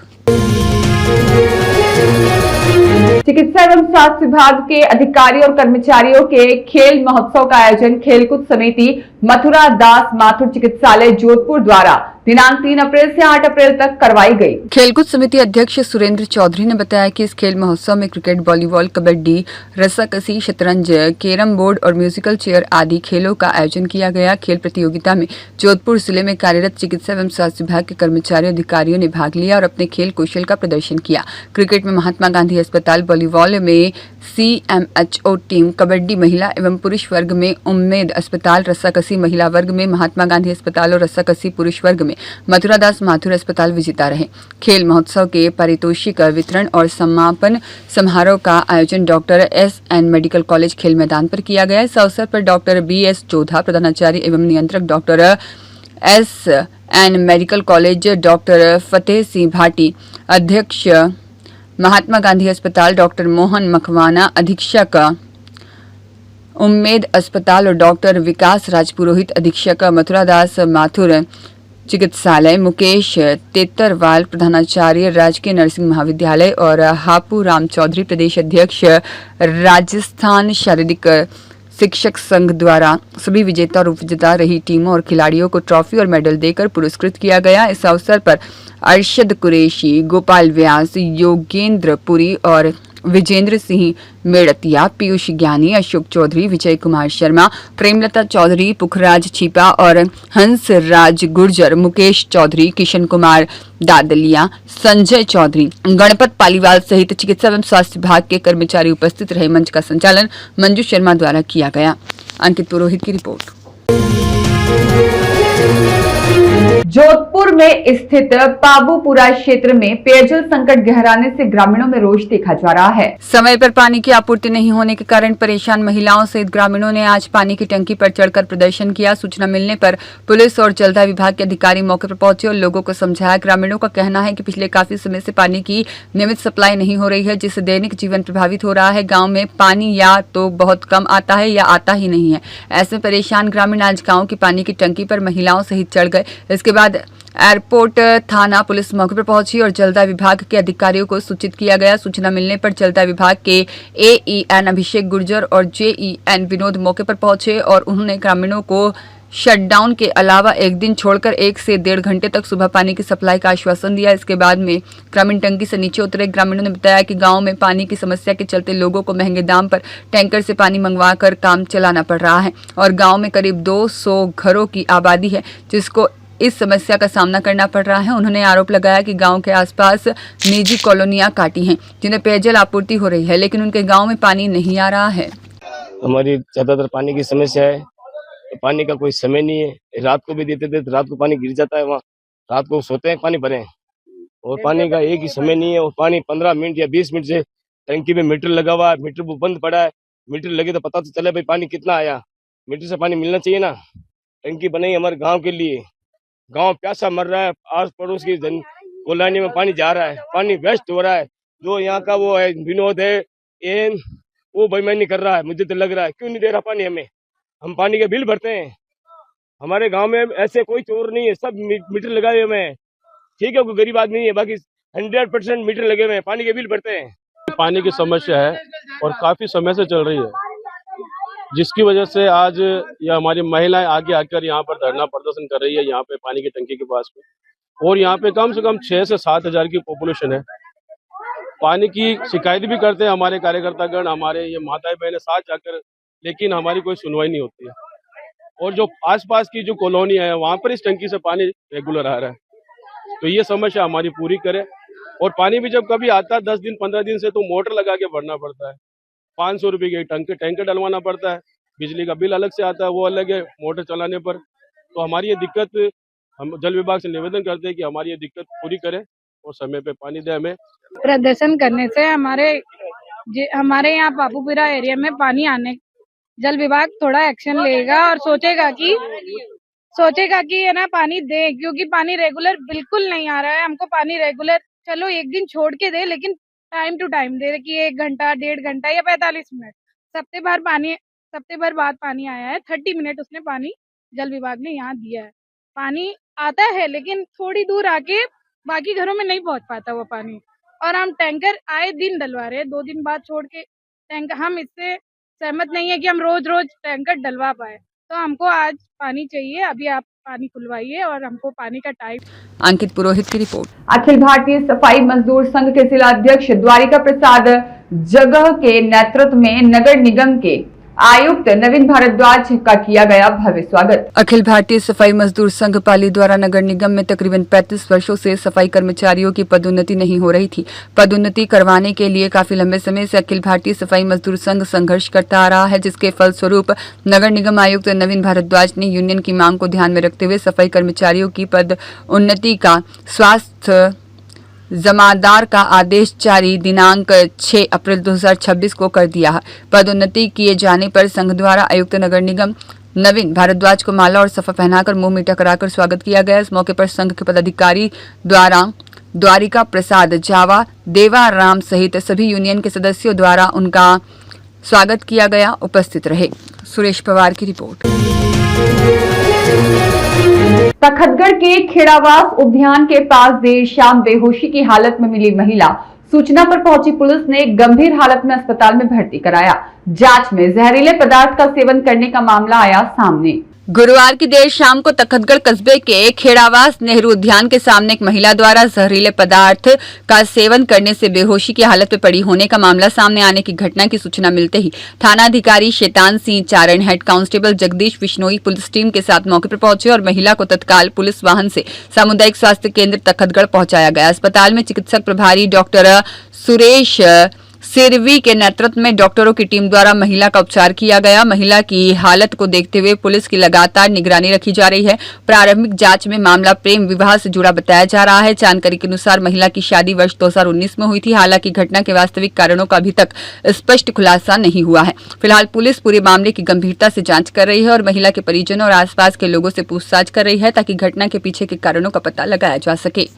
चिकित्सा एवं स्वास्थ्य विभाग के अधिकारियों और कर्मचारियों के खेल महोत्सव का आयोजन खेलकूद समिति मथुरा दास माथुर चिकित्सालय जोधपुर द्वारा दिनांक 3 अप्रैल से 8 अप्रैल तक करवाई गई। खेलकूद समिति अध्यक्ष सुरेंद्र चौधरी ने बताया कि इस खेल महोत्सव में क्रिकेट, वॉलीबॉल, कबड्डी, रस्साकसी, शतरंज, कैरम बोर्ड और म्यूजिकल चेयर आदि खेलों का आयोजन किया गया। खेल प्रतियोगिता में जोधपुर जिले में कार्यरत चिकित्सा एवं स्वास्थ्य विभाग के कर्मचारियों अधिकारियों ने भाग लिया और अपने खेल कौशल का प्रदर्शन किया। क्रिकेट में महात्मा गांधी अस्पताल, वॉलीबॉल में CMHO टीम, कबड्डी महिला एवं पुरुष वर्ग में उम्मेद अस्पताल, रस्साकसी महिला वर्ग में महात्मा गांधी अस्पताल और रस्साकसी पुरुष वर्ग में मथुरा दास माथुर अस्पताल विजेता रहे। खेल महोत्सव के पारितोषिक वितरण और समापन समारोह का आयोजन डॉक्टर SN मेडिकल कॉलेज खेल मैदान पर किया गया। इस अवसर पर डॉक्टर BS चौधा, प्रधानाचार्य एवं नियंत्रक doctor SN medical college, doctor Fateh Singh Bhati, अध्यक्ष महात्मा गांधी अस्पताल, डॉक्टर मोहन मखवाना, अधीक्षक उम्मेद अस्पताल और डॉक्टर विकास राजपुरोहित, अधीक्षक मथुरा दास माथुर चिकित्सालय, मुकेश तेतरवाल, प्रधानाचार्य राजकीय नर्सिंग महाविद्यालय और हापू राम चौधरी, प्रदेश अध्यक्ष राजस्थान शारीरिक शिक्षक संघ द्वारा सभी विजेता और उपविजेता रही टीमों और खिलाड़ियों को ट्रॉफी और मेडल देकर पुरस्कृत किया गया। इस अवसर पर अरशद कुरैशी, गोपाल व्यास, योगेंद्र पुरी और विजेंद्र सिंह मेड़तिया, पीयूष ज्ञानी, अशोक चौधरी, विजय कुमार शर्मा, प्रेमलता चौधरी, पुखराज छिपा और हंस राज गुर्जर, मुकेश चौधरी, किशन कुमार दादलिया, संजय चौधरी, गणपत पालीवाल सहित चिकित्सा एवं स्वास्थ्य विभाग के कर्मचारी उपस्थित रहे। मंच का संचालन मंजू शर्मा द्वारा किया गया। अंकित पुरोहित की रिपोर्ट। जोधपुर में स्थित पाबूपुरा क्षेत्र में पेयजल संकट गहराने से ग्रामीणों में रोष देखा जा रहा है। समय पर पानी की आपूर्ति नहीं होने के कारण परेशान महिलाओं सहित ग्रामीणों ने आज पानी की टंकी पर चढ़कर प्रदर्शन किया। सूचना मिलने पर पुलिस और जलदाय विभाग के अधिकारी मौके पर पहुंचे और लोगों को समझाया। ग्रामीणों का कहना है कि पिछले काफी समय से पानी की नियमित सप्लाई नहीं हो रही है, जिससे दैनिक जीवन प्रभावित हो रहा है। गाँव में पानी या तो बहुत कम आता है या आता ही नहीं है। ऐसे में परेशान ग्रामीण आज गाँव की पानी की टंकी पर महिलाओं सहित चढ़ गए। इसके बाद एयरपोर्ट थाना पुलिस मौके पर पहुंची और जलदाय विभाग के अधिकारियों को सूचित किया गया। सूचना मिलने पर जलदाय विभाग के AEN अभिषेक गुर्जर और JEN विनोद मौके पर पहुंचे और उन्होंने ग्रामीणों को शटडाउन के अलावा एक दिन छोड़कर 1 से 1.5 घंटे तक सुबह पानी की सप्लाई का आश्वासन दिया। इसके बाद में ग्रामीण टंकी से नीचे उतरे। ग्रामीणों ने बताया कि गांव में पानी की समस्या के चलते लोगों को महंगे दाम पर टैंकर से पानी मंगवाकर काम चलाना पड़ रहा है और गांव में करीब 200 घरों की आबादी है, जिसको इस समस्या का सामना करना पड़ रहा है। उन्होंने आरोप लगाया कि गांव के आसपास निजी कॉलोनियां काटी हैं, जिन्हें पेयजल आपूर्ति हो रही है, लेकिन उनके गांव में पानी नहीं आ रहा है। हमारी ज्यादातर पानी की समस्या है। पानी का कोई समय नहीं है। रात को भी देते थे तो रात को पानी गिर जाता है, वहाँ रात को सोते हैं पानी भरे, और पानी का एक ही समय नहीं है। और पानी 15 मिनट या 20 मिनट से टंकी में मीटर लगा हुआ है, मीटर वो बंद पड़ा है। मीटर लगे तो पता तो चले भाई पानी कितना आया। मीटर से पानी मिलना चाहिए ना। टंकी बनाई हमारे गाँव के लिए, गांव प्यासा मर रहा है। आस पड़ोस की कोलानी में पानी जा रहा है, पानी वेस्ट हो रहा है। जो यहाँ का वो है विनोद है वो बेईमानी कर रहा है। मुझे तो लग रहा है क्यों नहीं दे रहा पानी हमें। हम पानी के बिल भरते हैं। हमारे गांव में ऐसे कोई चोर नहीं है, सब मीटर लगाए हुए हैं। ठीक है, कोई गरीब आदमी नहीं है, बाकी 100% मीटर लगे हुए हैं, पानी के बिल भरते हैं। पानी की समस्या है और काफी समय से चल रही है, जिसकी वजह से आज ये हमारी महिलाएं आगे आकर यहाँ पर धरना प्रदर्शन कर रही है, यहाँ पे पानी की टंकी के पास में। और यहाँ पे कम से कम 6 से 7 हजार की पॉपुलेशन है। पानी की शिकायत भी करते हैं हमारे कार्यकर्तागण, हमारे ये माताएं बहनें साथ जाकर, लेकिन हमारी कोई सुनवाई नहीं होती है। और जो आसपास की जो कॉलोनी है वहाँ पर इस टंकी से पानी रेगुलर आ रहा है, तो ये समस्या हमारी पूरी करे। और पानी भी जब कभी आता है 10 दिन 15 दिन से, तो मोटर लगा के भरना पड़ता है। 500 रुपये की टैंकर डलवाना पड़ता है। बिजली का बिल अलग से आता है, वो अलग है मोटर चलाने पर। तो हमारी ये दिक्कत, हम जल विभाग से निवेदन करते हैं कि हमारी ये दिक्कत पूरी करें और समय पे पानी दे हमें। प्रदर्शन करने से हमारे यहाँ पाबूपुरा एरिया में पानी आने, जल विभाग थोड़ा एक्शन लेगा और सोचेगा कि है ना पानी दे, क्योंकि पानी रेगुलर बिल्कुल नहीं आ रहा है। हमको पानी रेगुलर चलो एक दिन छोड़ के दे, लेकिन टाइम टू टाइम दे कि 1 घंटा 1.5 घंटा या 45 मिनट। हफ्ते भर बाद पानी आया है। 30 मिनट उसने पानी जल विभाग ने यहाँ दिया है। पानी आता है लेकिन थोड़ी दूर आके बाकी घरों में नहीं पहुँच पाता वो पानी। और हम टैंकर आए दिन डलवा रहे हैं, 2 दिन बाद छोड़ के टैंकर। हम इससे सहमत नहीं है कि हम रोज टैंकर डलवा पाए, तो हमको आज पानी चाहिए। अभी आप पानी खुलवाइए और हमको पानी का टाइम। अंकित पुरोहित की रिपोर्ट। अखिल भारतीय सफाई मजदूर संघ के जिला अध्यक्ष द्वारिका प्रसाद जगह के नेतृत्व में नगर निगम के आयुक्त नवीन भारद्वाज का किया गया भव्य स्वागत। अखिल भारतीय सफाई मजदूर संघ पाली द्वारा नगर निगम में तकरीबन 35 वर्षों से सफाई कर्मचारियों की पदोन्नति नहीं हो रही थी। पदोन्नति करवाने के लिए काफी लंबे समय से अखिल भारतीय सफाई मजदूर संघ संघर्ष करता आ रहा है, जिसके फलस्वरूप नगर निगम आयुक्त नवीन भारद्वाज ने यूनियन की मांग को ध्यान में रखते हुए सफाई कर्मचारियों की पदोन्नति का स्वास्थ्य जमादार का आदेश जारी दिनांक 6 अप्रैल 2026 को कर दिया है। पदोन्नति किए जाने पर संघ द्वारा आयुक्त नगर निगम नवीन भारद्वाज को माला और सफा पहनाकर मुंह मीठा कराकर स्वागत किया गया। इस मौके पर संघ के पदाधिकारी द्वारा द्वारिका प्रसाद जावा, देवा राम सहित सभी यूनियन के सदस्यों द्वारा उनका स्वागत किया गया। उपस्थित रहे सुरेश पवार की रिपोर्ट। तखतगढ़ के खेड़ावास उद्यान के पास देर शाम बेहोशी की हालत में मिली महिला। सूचना पर पहुंची पुलिस ने गंभीर हालत में अस्पताल में भर्ती कराया। जांच में जहरीले पदार्थ का सेवन करने का मामला आया सामने। गुरुवार की देर शाम को तखतगढ़ कस्बे के खेड़ावास नेहरू उद्यान के सामने एक महिला द्वारा जहरीले पदार्थ का सेवन करने से बेहोशी की हालत में पड़ी होने का मामला सामने आने की घटना की सूचना मिलते ही थानाधिकारी Shaitan Singh Charan, head constable Jagdish Bishnoi police team के साथ मौके पर पहुंचे और महिला को तत्काल पुलिस वाहन से सामुदायिक स्वास्थ्य केंद्र तखतगढ़ पहुंचाया गया। अस्पताल में चिकित्सक प्रभारी डॉक्टर सुरेश सिरवी के नेतृत्व में डॉक्टरों की टीम द्वारा महिला का उपचार किया गया। महिला की हालत को देखते हुए पुलिस की लगातार निगरानी रखी जा रही है। प्रारंभिक जांच में मामला प्रेम विवाह से जुड़ा बताया जा रहा है। जानकारी के अनुसार महिला की शादी वर्ष 2019 में हुई थी। हालांकि घटना के वास्तविक कारणों का अभी तक स्पष्ट खुलासा नहीं हुआ है। फिलहाल पुलिस पूरे मामले की गंभीरता से जांच कर रही है और महिला के परिजनों और आसपास के लोगों से पूछताछ कर रही है ताकि घटना के पीछे के कारणों का पता लगाया जा सके।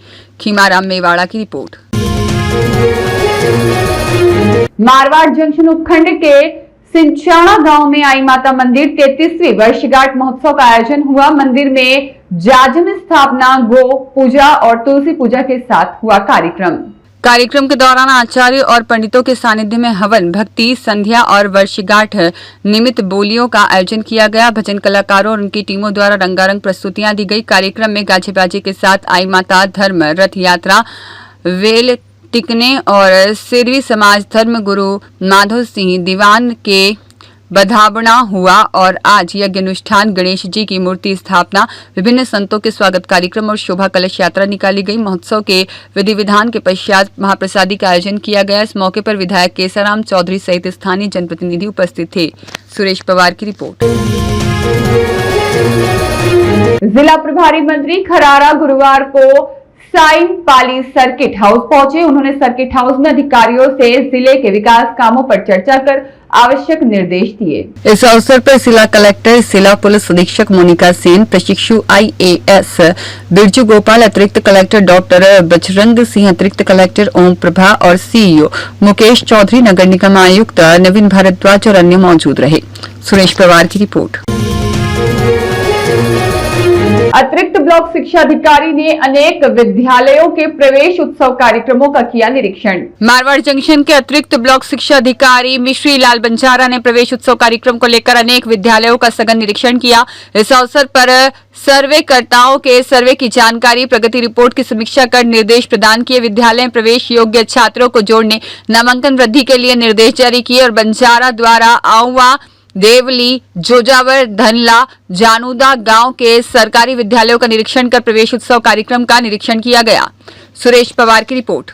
खीमाराम मेवाड़ा की रिपोर्ट। मारवाड़ जंक्शन उपखंड के सिंचाणा गांव में आई माता मंदिर 33वीं वर्षगांठ महोत्सव का आयोजन हुआ। मंदिर में जाजम स्थापना, गो पूजा और तुलसी पूजा के साथ हुआ कार्यक्रम के दौरान आचार्य और पंडितों के सानिध्य में हवन, भक्ति, संध्या और वर्षगांठ निमित्त बोलियों का आयोजन किया गया। भजन कलाकारों और उनकी टीमों द्वारा रंगारंग प्रस्तुतियां दी गई। कार्यक्रम में गाजे बाजे के साथ आई माता धर्म रथ यात्रा, वेल टिकने और सिरवी समाज धर्म गुरु माधव सिंह दीवान के बधावना हुआ और आज यज्ञ अनुष्ठान, गणेश जी की मूर्ति स्थापना, विभिन्न संतों के स्वागत कार्यक्रम और शोभा कलश यात्रा निकाली गई। महोत्सव के विधि विधान के पश्चात महाप्रसादी का आयोजन किया गया। इस मौके पर विधायक केसराम चौधरी सहित स्थानीय जनप्रतिनिधि उपस्थित थे। सुरेश पवार की रिपोर्ट। जिला प्रभारी मंत्री खरारा गुरुवार को साइन पाली सर्किट हाउस पहुंचे। उन्होंने सर्किट हाउस में अधिकारियों से जिले के विकास कामों पर चर्चा कर आवश्यक निर्देश दिए। इस अवसर पर जिला कलेक्टर, जिला पुलिस अधीक्षक मोनिका सेन, प्रशिक्षु IAS बिरजू गोपाल, अतिरिक्त कलेक्टर डॉक्टर बजरंग सिंह, अतिरिक्त कलेक्टर ओम प्रभा और CEO मुकेश चौधरी, नगर निगम आयुक्त नवीन भारद्वाज और अन्य मौजूद रहे। सुरेश पवार की रिपोर्ट। अतिरिक्त ब्लॉक शिक्षा अधिकारी ने अनेक विद्यालयों के प्रवेश उत्सव कार्यक्रमों का किया निरीक्षण। मारवाड़ जंक्शन के अतिरिक्त ब्लॉक शिक्षा अधिकारी मिश्री लाल बंजारा ने प्रवेश उत्सव कार्यक्रम को लेकर अनेक विद्यालयों का सघन निरीक्षण किया। इस अवसर पर सर्वेकर्ताओं के सर्वे की जानकारी, प्रगति रिपोर्ट की समीक्षा कर निर्देश प्रदान किए। विद्यालय में प्रवेश योग्य छात्रों को जोड़ने, नामांकन वृद्धि के लिए निर्देश जारी किए और बंजारा द्वारा आउवा, देवली, जोजावर, धनला, जानूदा गांव के सरकारी विद्यालयों का निरीक्षण कर प्रवेश उत्सव कार्यक्रम का निरीक्षण किया गया। सुरेश पवार की रिपोर्ट।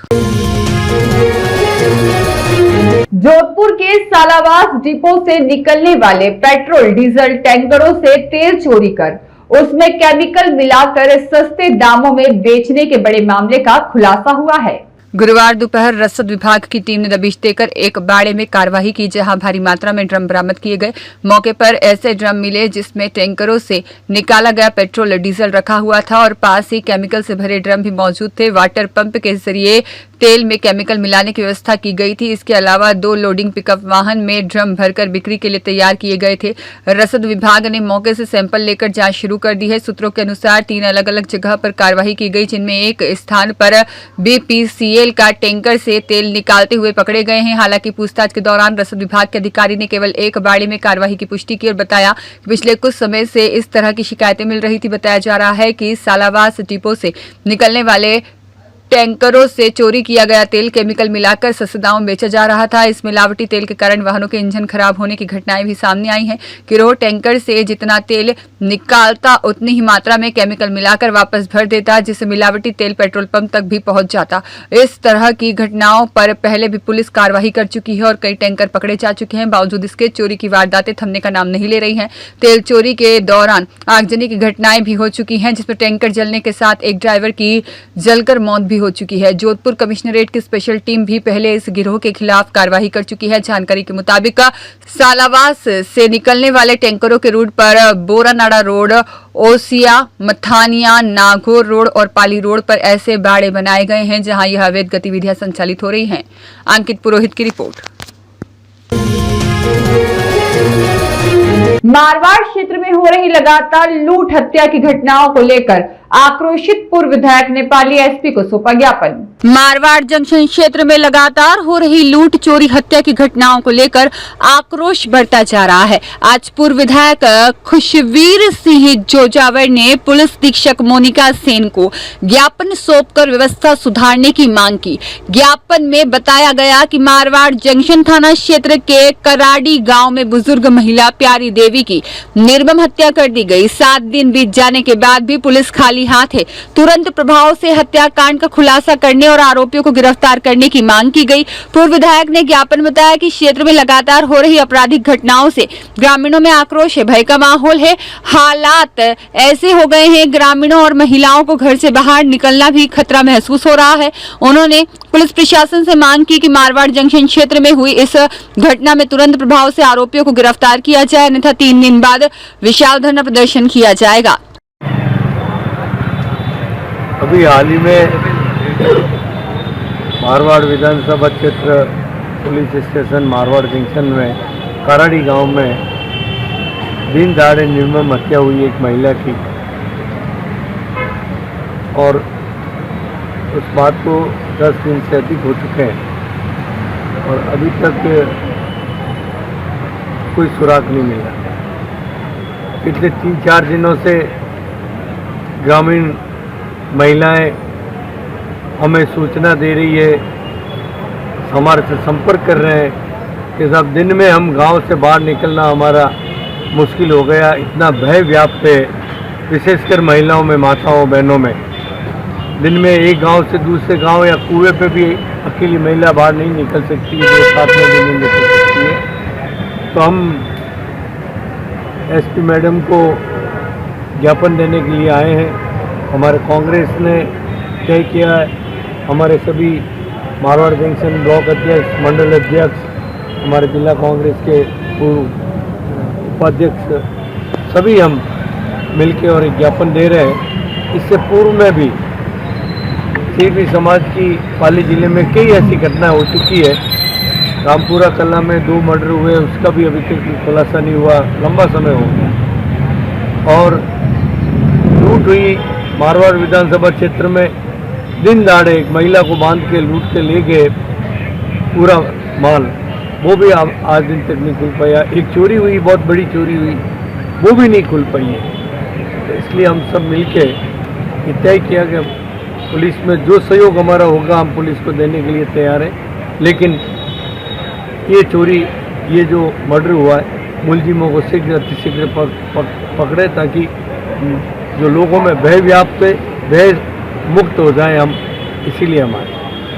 जोधपुर के सालावास डिपो से निकलने वाले पेट्रोल डीजल टैंकरों से तेल चोरी कर उसमें केमिकल मिलाकर सस्ते दामों में बेचने के बड़े मामले का खुलासा हुआ है। गुरुवार दोपहर रसद विभाग की टीम ने दबिश देकर एक बाड़े में कार्रवाई की, जहां भारी मात्रा में ड्रम बरामद किए गए। मौके पर ऐसे ड्रम मिले जिसमें टैंकरों से निकाला गया पेट्रोल डीजल रखा हुआ था और पास ही केमिकल से भरे ड्रम भी मौजूद थे। वाटर पंप के जरिए तेल में केमिकल मिलाने की व्यवस्था की गई थी। इसके अलावा 2 लोडिंग पिकअप वाहन में ड्रम भरकर बिक्री के लिए तैयार किए गए थे। रसद विभाग ने मौके से सैंपल लेकर जांच शुरू कर दी है। सूत्रों के अनुसार 3 अलग अलग जगह पर कार्रवाई की गई, जिनमें एक स्थान पर BPCL का टैंकर से तेल निकालते हुए पकड़े गए हैं। हालांकि पूछताछ के दौरान रसद विभाग के अधिकारी ने केवल एक बाड़े में कार्रवाई की पुष्टि की और बताया कि पिछले कुछ समय से इस तरह की शिकायतें मिल रही थी। बताया जा रहा है कि सालावास डिपो से निकलने वाले टैंकरों से चोरी किया गया तेल केमिकल मिलाकर सस्ते दामों में बेचा जा रहा था। इस मिलावटी तेल के कारण वाहनों के इंजन खराब होने की घटनाएं भी सामने आई हैं। गिरोह टैंकर से जितना तेल निकालता उतनी ही मात्रा में केमिकल मिलाकर वापस भर देता, जिससे मिलावटी तेल पेट्रोल पंप तक भी पहुंच जाता। इस तरह की घटनाओं पर पहले भी पुलिस कार्रवाई कर चुकी है और कई टैंकर पकड़े जा चुके हैं। बावजूद इसके चोरी की वारदातें थमने का नाम नहीं ले रही हैं। तेल चोरी के दौरान आगजनी की घटनाएं भी हो चुकी हैं, जिसमें टैंकर जलने के साथ एक ड्राइवर की जलकर मौत भी हो चुकी है। जोधपुर कमिश्नरेट की स्पेशल टीम भी पहले इस गिरोह के खिलाफ कार्रवाई कर चुकी है। जानकारी के मुताबिक सालावास से निकलने वाले टैंकरों के रूट पर बोरानाड़ा रोड, ओसिया, मथानिया, नागौर रोड और पाली रोड पर ऐसे बाड़े बनाए गए हैं जहां यह अवैध गतिविधियां संचालित हो रही हैं। अंकित पुरोहित की रिपोर्ट। मारवाड़ क्षेत्र में हो रही लगातार लूट हत्या की घटनाओं को लेकर आक्रोशित पूर्व विधायक ने पाली SP को सौंपा ज्ञापन। मारवाड़ जंक्शन क्षेत्र में लगातार हो रही लूट, चोरी, हत्या की घटनाओं को लेकर आक्रोश बढ़ता जा रहा है। आज पूर्व विधायक खुशवीर सिंह जोजावर ने पुलिस अधीक्षक मोनिका सेन को ज्ञापन सौंपकर व्यवस्था सुधारने की मांग की। ज्ञापन में बताया गया कि मारवाड़ जंक्शन थाना क्षेत्र के कराड़ी गांव में बुजुर्ग महिला प्यारी देवी की निर्मम हत्या कर दी गई। 7 दिन बीत जाने के बाद भी पुलिस खाली हाथ है। तुरंत प्रभाव से हत्याकांड का खुलासा करने और आरोपियों को गिरफ्तार करने की मांग की गई। पूर्व विधायक ने ज्ञापन में बताया कि क्षेत्र में लगातार हो रही आपराधिक घटनाओं से ग्रामीणों में आक्रोश है, भय का माहौल है। हालात ऐसे हो गए हैं, ग्रामीणों और महिलाओं को घर से बाहर निकलना भी खतरा महसूस हो रहा है। उन्होंने पुलिस प्रशासन से मांग की कि मारवाड़ जंक्शन क्षेत्र में हुई इस घटना में तुरंत प्रभाव से आरोपियों को गिरफ्तार किया जाए, अन्यथा 3 दिन बाद विशाल धरना प्रदर्शन किया जाएगा। अभी हाल ही में मारवाड़ विधानसभा क्षेत्र पुलिस स्टेशन मारवाड़ जंक्शन में कराड़ी गांव में दिन दहाड़े निर्मम हत्या हुई एक महिला की, और उस बात को 10 दिन से अधिक हो चुके हैं और अभी तक कोई सुराग नहीं मिला। पिछले 3-4 दिनों से ग्रामीण महिलाएं हमें सूचना दे रही है, हमारे से संपर्क कर रहे हैं कि साहब दिन में हम गांव से बाहर निकलना हमारा मुश्किल हो गया, इतना भय व्याप्त है, विशेषकर महिलाओं में, माताओं बहनों में। दिन में एक गांव से दूसरे गांव या कुएं पे भी अकेली महिला बाहर नहीं निकल सकती है, जो साथ में भी नहीं निकल सकती है। तो हम एसपी मैडम को ज्ञापन देने के लिए आए हैं। हमारे कांग्रेस ने तय किया है, हमारे सभी मारवाड़ जंक्शन ब्लॉक अध्यक्ष, मंडल अध्यक्ष, हमारे जिला कांग्रेस के पूर्व उपाध्यक्ष, सभी हम मिलके और एक ज्ञापन दे रहे हैं। इससे पूर्व में भी सीपी समाज की पाली जिले में कई ऐसी घटनाएं हो चुकी है। रामपुरा कला में 2 मर्डर हुए, उसका भी अभी तक खुलासा नहीं हुआ, लंबा समय हो गया। और लूट हुई मारवाड़ विधानसभा क्षेत्र में, दिन दहाड़े एक महिला को बांध के लूट के ले गए पूरा माल, वो भी आज दिन तक नहीं खुल पाया। एक चोरी हुई, बहुत बड़ी चोरी हुई, वो भी नहीं खुल पाई है। तो इसलिए हम सब मिलके ये तय किया कि पुलिस में जो सहयोग हमारा होगा हम पुलिस को देने के लिए तैयार हैं, लेकिन ये चोरी, ये जो मर्डर हुआ है, मुलजिमों को शीघ्र अतिशीघ्र पकड़े ताकि जो लोगों में भय व्याप्त है, भय मुक्त हो जाए हम, इसीलिए हमारे